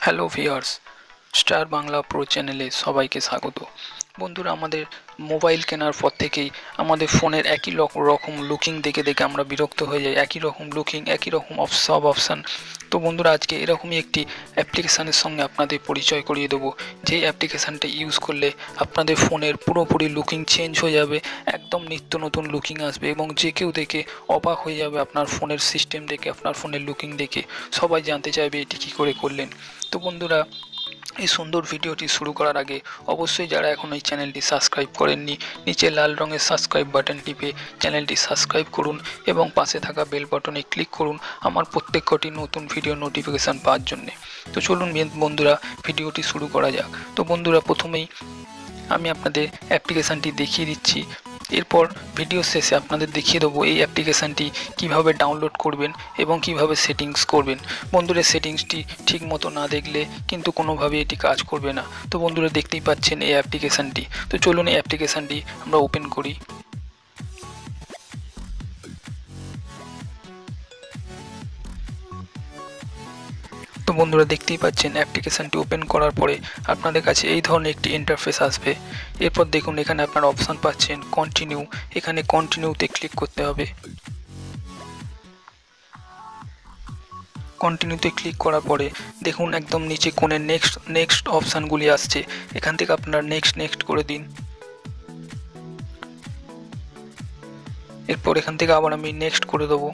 Hello viewers, star Bangla pro চ্যানেলে সবাইকে স্বাগত। বন্ধুরা, আমাদের মোবাইল কেনার পর থেকেই আমাদের ফোনের একই রকম লুকিং দেখে দেখে আমরা বিরক্ত হয়ে যাই। একই রকম লুকিং, একই রকম সব অপশান। তো বন্ধুরা, আজকে এরকমই একটি অ্যাপ্লিকেশানের সঙ্গে আপনাদের পরিচয় করিয়ে দেবো, যেই অ্যাপ্লিকেশানটা ইউজ করলে আপনাদের ফোনের পুরোপুরি লুকিং চেঞ্জ হয়ে যাবে, একদম নিত্য নতুন লুকিং আসবে এবং যে কেউ দেখে অবাক হয়ে যাবে। আপনার ফোনের সিস্টেম দেখে, আপনার ফোনের লুকিং দেখে সবাই জানতে চাইবে এটি কী করে করলেন। তো বন্ধুরা, এই সুন্দর ভিডিওটি শুরু করার আগে অবশ্যই যারা এখন এই চ্যানেলটি সাবস্ক্রাইব করেননি, নিচে লাল রঙের সাবস্ক্রাইব বাটন টিপে চ্যানেলটি সাবস্ক্রাইব করুন এবং পাশে থাকা বেল বাটনে ক্লিক করুন আমার প্রত্যেক কটি নতুন ভিডিও নোটিফিকেশান পাওয়ার জন্যে। তো চলুন বন্ধুরা, ভিডিওটি শুরু করা যাক। তো বন্ধুরা, প্রথমেই আমি আপনাদের অ্যাপ্লিকেশানটি দেখিয়ে দিচ্ছি। এরপর ভিডিও শেষে আপনাদের দেখিয়ে দেবো এই অ্যাপ্লিকেশানটি কিভাবে ডাউনলোড করবেন এবং কিভাবে সেটিংস করবেন। বন্ধুরা, সেটিংসটি ঠিক মতো না দেখলে কিন্তু কোনোভাবে এটি কাজ করবে না। তো বন্ধুরা, দেখতেই পাচ্ছেন এই অ্যাপ্লিকেশানটি। তো চলুন এই অ্যাপ্লিকেশানটি আমরা ওপেন করি। তো বন্ধুরা, দেখতেই পাচ্ছেন অ্যাপ্লিকেশানটি ওপেন করার পরে আপনাদের কাছে এই ধরনের একটি ইন্টারফেস আসবে। এরপর দেখুন, এখানে আপনারা অপশান পাচ্ছেন কন্টিনিউ। এখানে কন্টিনিউতে ক্লিক করতে হবে। কন্টিনিউতে ক্লিক করার পরে দেখুন একদম নিচে কোণে নেক্সট অপশানগুলি আসছে। এখান থেকে আপনারা নেক্সট করে দিন। এরপর এখান থেকে আবার আমি নেক্সট করে দেবো।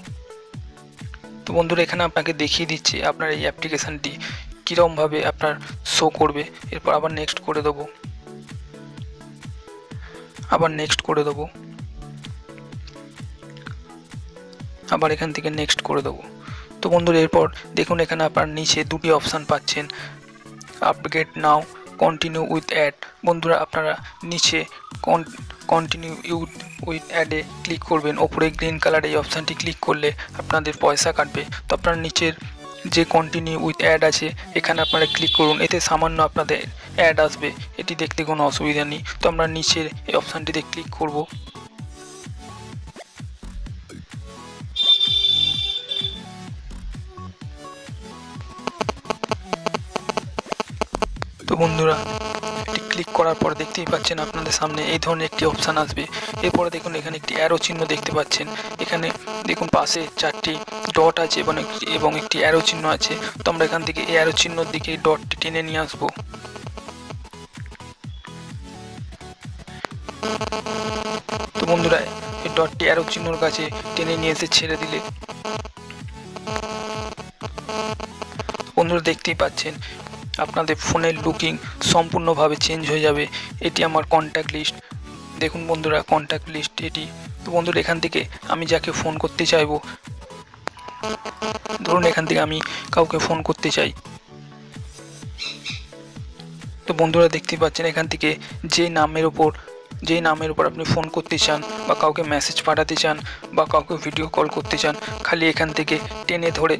তো বন্ধুরা, এখানে আপনাকে দেখিয়ে দিচ্ছি আপনার এই অ্যাপ্লিকেশানটি কীরকমভাবে আপনার শো করবে। এরপর আবার নেক্সট করে দেবো, আবার নেক্সট করে দেবো, আবার এখান থেকে নেক্সট করে দেবো। তো বন্ধুরা, এরপর দেখুন এখানে আপনার নিচে দুটি অপশান পাচ্ছেন, upgrade now, continue with ad. বন্ধুরা, আপনারা নিচে কন্টিনিউ উইথ অ্যাডে ক্লিক করবেন। ওপরে গ্রিন কালার এই অপশানটি ক্লিক করলে আপনাদের পয়সা কাটবে। তো আপনার নিচের যে কন্টিনিউ উইথ অ্যাড আছে এখানে আপনারা ক্লিক করুন। এতে সামান্য আপনাদের অ্যাড আসবে, এটি দেখতে কোনো অসুবিধা নেই। তো আমরা নিচের এই অপশানটিতে ক্লিক করব। তো বন্ধুরা, এটি ক্লিক করার পর দেখতেই পাচ্ছেন আপনাদের সামনে এই ধরনের একটি অপশান আসবে। এরপরে দেখুন এখানে একটি অ্যারো চিহ্ন দেখতে পাচ্ছেন। এখানে দেখুন পাশে 4টি ডট আছে এবং একটি অ্যারো চিহ্ন আছে। তো আমরা এখান থেকে এই অ্যারো চিহ্নর দিকে ডটটি টেনে নিয়ে আসবো। তো বন্ধুরা, এই ডটটি অ্যারো চিহ্নর কাছে টেনে নিয়ে এসে ছেড়ে দিলে বন্ধুরা দেখতেই পাচ্ছেন আপনাদের ফোনের লুকিং সম্পূর্ণভাবে চেঞ্জ হয়ে যাবে। এটি আমার কন্ট্যাক্ট লিস্ট। দেখুন বন্ধুরা, কন্ট্যাক্ট লিস্ট এটি। তো বন্ধুরা, এখান থেকে আমি যাকে ফোন করতে চাইবো, ধরুন এখান থেকে আমি কাউকে ফোন করতে চাই। তো বন্ধুরা, দেখতেই পাচ্ছেন এখান থেকে যেই নামের ওপর আপনি ফোন করতে চান বা কাউকে মেসেজ পাঠাতে চান বা কাউকে ভিডিও কল করতে চান, খালি এখান থেকে টেনে ধরে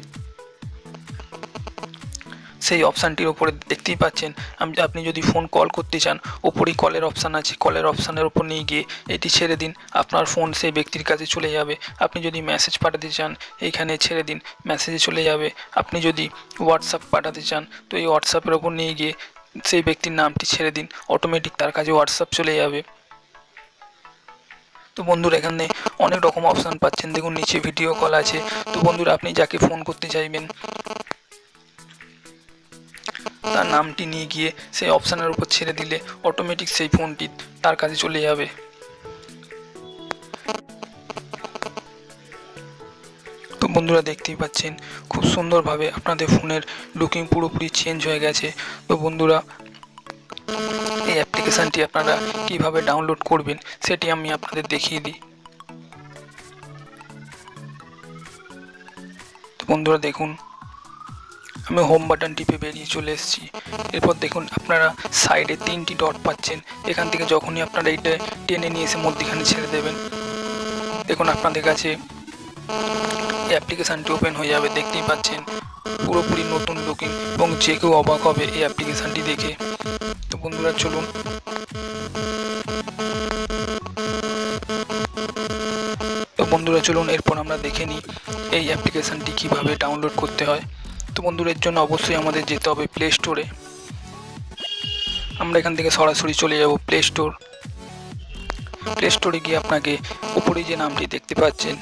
সেই অপশানটির ওপরে দেখতেই পাচ্ছেন। আপনি যদি ফোন কল করতে চান, ওপরেই কলের অপশান আছে, কলের অপশানের ওপর নিয়ে গিয়ে এটি ছেড়ে দিন, আপনার ফোন সেই ব্যক্তির কাছে চলে যাবে। আপনি যদি মেসেজ পাঠাতে চান, এইখানে ছেড়ে দিন, মেসেজে চলে যাবে। আপনি যদি হোয়াটসঅ্যাপ পাঠাতে চান, তো এই হোয়াটসঅ্যাপের ওপর নিয়ে গিয়ে সেই ব্যক্তির নামটি ছেড়ে দিন, অটোমেটিক তার কাছে হোয়াটসঅ্যাপ চলে যাবে। তো বন্ধুরা, এখানে অনেক রকম অপশান পাচ্ছেন। দেখুন নিচে ভিডিও কল আছে। তো বন্ধুরা, আপনি যাকে ফোন করতে চাইবেন তার নামটি নিয়ে গিয়ে সেই অপশানের উপর ছেড়ে দিলে অটোমেটিক সেই ফোনটি তার কাছে চলে যাবে। তো বন্ধুরা, দেখতেই পাচ্ছেন খুব সুন্দরভাবে আপনাদের ফোনের লুকিং পুরোপুরি চেঞ্জ হয়ে গেছে। তো বন্ধুরা, এই অ্যাপ্লিকেশানটি আপনারা কিভাবে ডাউনলোড করবেন সেটি আমি আপনাদের দেখিয়ে দিই। তো বন্ধুরা, দেখুন আমি হোম বাটন টিপে বেরিয়ে চলে এসেছি। এরপর দেখুন আপনারা সাইডে 3টি ডট পাচ্ছেন। এখান থেকে যখনই আপনারা এইটা টেনে নিয়ে এসে মধ্যখানে ছেড়ে দেবেন, দেখুন আপনাদের কাছে এই অ্যাপ্লিকেশানটি ওপেন হয়ে যাবে। দেখতেই পাচ্ছেন পুরোপুরি নতুন লুকিং এবং যে কেউ অবাক হবে এই অ্যাপ্লিকেশানটি দেখে। তো বন্ধুরা, চলুন বন্ধুরা চলুন এরপর আমরা দেখে নিই এই অ্যাপ্লিকেশানটি কিভাবে ডাউনলোড করতে হয়। তো বন্ধুরা এর জন্য অবশ্যই আমাদের যেতে হবে প্লে স্টোরে। আমরা এখান থেকে সরাসরি চলে যাব প্লে স্টোর। প্লে স্টোরে গিয়ে আপনাকে উপরে যে নামটি দেখতে পাচ্ছেন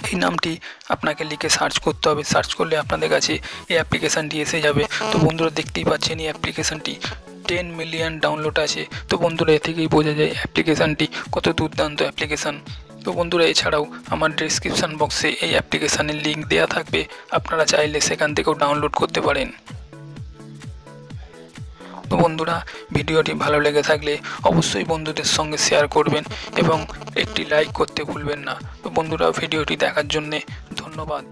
এই নামটি আপনাকে লিখে সার্চ করতে হবে। সার্চ করলে আপনাদের কাছে এই অ্যাপ্লিকেশানটি এসে যাবে। তো বন্ধুরা দেখতেই পাচ্ছেন এই অ্যাপ্লিকেশানটি 10 মিলিয়ন ডাউনলোড আছে। তো বন্ধুরা এ থেকেই বোঝা যায় অ্যাপ্লিকেশানটি কত দুর্দান্ত অ্যাপ্লিকেশান। তো বন্ধুরা এছাড়াও আমার ডেসক্রিপশান বক্সে এই অ্যাপ্লিকেশানের লিঙ্ক দেওয়া থাকবে, আপনারা চাইলে সেখান থেকেও ডাউনলোড করতে পারেন। তো বন্ধুরা ভিডিওটি ভালো লেগে থাকলে অবশ্যই বন্ধুদের সঙ্গে শেয়ার করবেন এবং একটি লাইক করতে ভুলবেন না। তো বন্ধুরা ভিডিওটি দেখার জন্যে ধন্যবাদ।